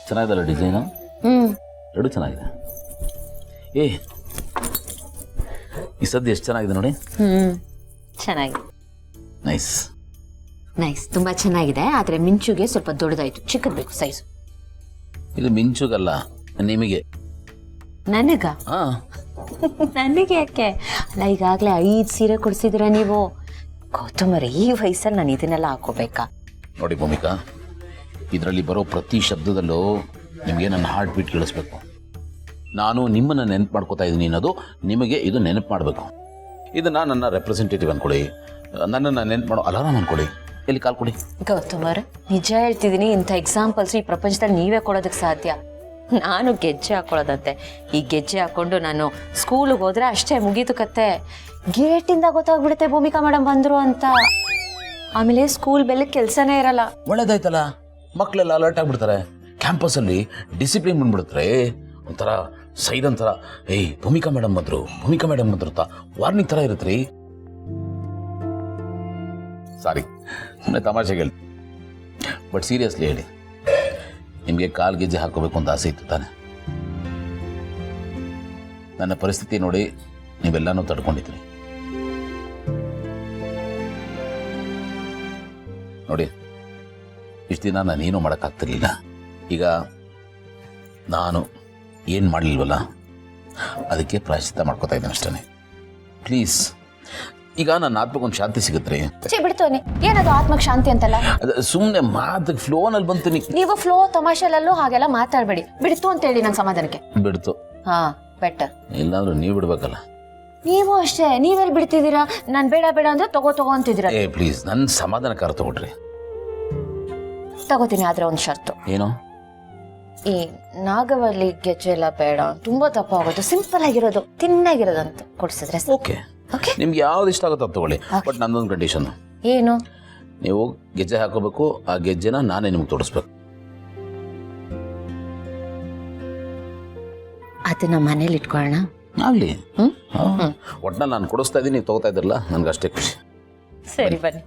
ಚೆನ್ನಾಗಿದಲ್ಲ design? ಎರಡು ಚೆನ್ನಾಗಿದೆ. ಏ ಈ ಸದ್ಯ ಎಷ್ಟು ಚೆನ್ನಾಗಿದೆ ನೋಡಿ. ಚೆನ್ನಾಗಿದೆ. ನೈಸ್ ನೈಸ್, ತುಂಬಾ ಚೆನ್ನಾಗಿದೆ. ಆದ್ರೆ ಮಿಂಚುಗೆ ಸ್ವಲ್ಪ ದೊಡ್ಡದಾಯ್ತು, ಚಿಕ್ಕದ್ ಬೇಕು ಸೈಜು. ಇದು ಮಿಂಚುಗಲ್ಲ, ನಿಮಗೆ. ನನಗ? ಹಾ, ನನಗೆ ಯಾಕೆ? ಅಲ್ಲ, ಈಗಾಗಲೇ 5 ಸೀರೆ ಕೊಡ್ಸಿದಿರ ನೀವು. ಗೌತಮರೇ, ಈ ವಯಸ್ಸಲ್ಲಿ ನಾನು ಇದನ್ನೆಲ್ಲ ಹಾಕೋಬೇಕಾ? ನೋಡಿ ಭೂಮಿಕಾ, ಇದರಲ್ಲಿ ಬರೋ ಪ್ರತಿ ಶಬ್ದದಲ್ಲೂ ನಿಮಗೆ ನನ್ನ ಹಾರ್ಟ್ ಬೀಟ್ ಕೇಳಿಸ್ಬೇಕು. ನಾನು ನಿಮ್ಮನ್ನು ನೆನಪು ಮಾಡ್ಕೋತಾ ಇದ್ದೀನಿ ಅನ್ನೋದು ನಿಮಗೆ ಇದು ನೆನಪು ಮಾಡಬೇಕು. ಇದನ್ನು ನನ್ನ ರೆಪ್ರೆಸೆಂಟೇಟಿವ್ ಅಂದ್ಕೊಡಿ, ನನ್ನನ್ನು ನೆನಪು ಮಾಡೋ ಅಲಾರಾಮ್ ಅಂದ್ಕೊಡಿ. ಎಲ್ಲಿ ಕಾಲ್ ಕೊಡಿ. ಗೌತಮರೇ, ನಿಜ ಹೇಳ್ತಿದ್ದೀನಿ, ಇಂಥ ಎಕ್ಸಾಂಪಲ್ಸ್ ಈ ಪ್ರಪಂಚದಲ್ಲಿ ನೀವೇ ಕೊಡೋದಕ್ಕೆ ಸಾಧ್ಯ. ನಾನು ಗೆಜ್ಜೆ ಹಾಕೊಳ್ಳೋದಂತೆ. ಈ ಗೆಜ್ಜೆ ಹಾಕೊಂಡು ನಾನು ಸ್ಕೂಲಿಗೆ ಹೋದ್ರೆ ಅಷ್ಟೇ, ಮುಗೀತು ಕತ್ತೆ. ಗೇಟಿಂದ ಗೊತ್ತಾಗ್ಬಿಡುತ್ತೆ ಭೂಮಿಕಾ ಮೇಡಮ್ ಬಂದ್ರು ಅಂತ. ಆಮೇಲೆ ಸ್ಕೂಲ್ ಬೆಲ್ಲ ಕೆಲಸನೇ ಇರಲ್ಲ. ಒಳ್ಳೇದಾಯ್ತಲ್ಲ, ಮಕ್ಕಳೆಲ್ಲ ಅಲರ್ಟ್ ಆಗಿಬಿಡ್ತಾರೆ. ಕ್ಯಾಂಪಸ್ಸಲ್ಲಿ ಡಿಸಿಪ್ಲಿನ್ ಬಂದ್ಬಿಡುತ್ತೆ. ಒಂಥರ ಸೈರನ್ ಥರ, ಏಯ್ ಭೂಮಿಕಾ ಮೇಡಮ್ ಬಂದರು, ಭೂಮಿಕಾ ಮೇಡಮ್ ಬಂದ್ರು ಅಂತ ವಾರ್ನಿಂಗ್ ಥರ ಇರುತ್ತೆ ರೀ. ಸಾರಿ, ಸುಮ್ಮನೆ ತಮಾಷೆಗೆ ಹೇಳಿ. ಬಟ್ ಸೀರಿಯಸ್ಲಿ ಹೇಳಿ, ನಿಮಗೆ ಕಾಲು ಗೆಜ್ಜೆ ಹಾಕೋಬೇಕು ಅಂತ ಆಸೆ ಇತ್ತು ತಾನೆ? ನನ್ನ ಪರಿಸ್ಥಿತಿ ನೋಡಿ ನೀವೆಲ್ಲನೂ ತಡ್ಕೊಂಡಿದ್ರಿ. ನೋಡಿ, ಇಷ್ಟು ದಿನ ನಾನೇನು ಮಾಡೋಕ್ಕಾಗ್ತಿರ್ಲಿಲ್ಲ. ಈಗ ನಾನು ಏನು ಮಾಡಲಿಲ್ವಲ್ಲ, ಅದಕ್ಕೆ ಪ್ರಾಯಶ್ಚಿತ್ತ ಮಾಡ್ಕೋತಾ ಇದ್ದೇನೆ ಅಷ್ಟೇ. ಪ್ಲೀಸ್, ಈಗ ನನ್ನ ಆತ್ಮಕ್ಕೊಂದು ಶಾಂತಿ ಸಿಗುತ್ತೆ. ಬಿಡ್ತೋನಿ, ಏನದು ಆತ್ಮಕ್ ಶಾಂತಿ ಅಂತಲ್ಲ? ಸುಮ್ಮನೆ ಮಾತಿಗೆ ಫ್ಲೋನಲ್ಲಿ ಬಂತು. ನೀವು ಫ್ಲೋ ತಮಾಷೆಲ್ಲೂ ಹಾಗೆಲ್ಲ ಮಾತಾಡಬೇಡಿ. ಬಿಡ್ತು ಅಂತ ಹೇಳಿ ನನ್ನ ಸಮಾಧಾನಕ್ಕೆ. ಬಿಡ್ತು. ಹಾ, ಬೆಟರ್. ಇಲ್ಲಾಂದ್ರೆ ನೀವು ಬಿಡ್ಬೇಕಲ್ಲ. ನೀವು ಅಷ್ಟೇ, ನೀವೆಲ್ಲಿ ಬಿಡ್ತಿದ್ದೀರಾ? ನಾನು ಬೇಡ ಬೇಡ ಅಂದ್ರೆ ತಗೋ ಅಂತಿದ್ದೀರಾ. ಏ ಪ್ಲೀಸ್, ನನ್ನ ಸಮಾಧಾನಕಾರ ತಗೊಳ್ರಿ. ತಗೋತೀನಿ, ಆದ್ರೆ ಒಂದು ಷರ್ತು. ಏನು? ಈ ನಾಗವಲ್ಲಿ ಗೆಜ್ಜೆ ಎಲ್ಲ ಬೇಡ, ತುಂಬಾ ದಪ್ಪ ಆಗೋದು, ಸಿಂಪಲ್ ಆಗಿರೋದು, ತಿನ್ನಾಗಿರೋದಂತ ಕೊಡ್ಸಿದ್ರೆ ಓಕೆ. ನಿಮ್ಗೆ ಯಾವ್ದು ಇಷ್ಟ ಆಗುತ್ತೋ ಅದು ತಗೊಳ್ಳಿ. ಬಟ್ ನಂದೊಂದು ಕಂಡೀಷನ್. ಏನು? ನೀವು ಗೆಜ್ಜೆ ಹಾಕೋಬೇಕು, ಆ ಗೆಜ್ಜೆನ ನಾನೇ ನಿಮ್ಗೆ ತೋರಿಸ್ಬೇಕು. ಅದನ್ನ ಮನೇಲಿ ಇಟ್ಕೊಳ್ಳೋಣ. ಆಗ್ಲಿ. ಒಟ್ನಲ್ಲಿ ನಾನು ಕೊಡಿಸ್ತಾ ಇದ್ದೀನಿ, ನೀವು ತಗೋತಾ ಇದ್ರಲ್ಲ, ನನ್ಗೆ ಅಷ್ಟೇ ಖುಷಿ. ಸರಿ, ಬನ್ನಿ.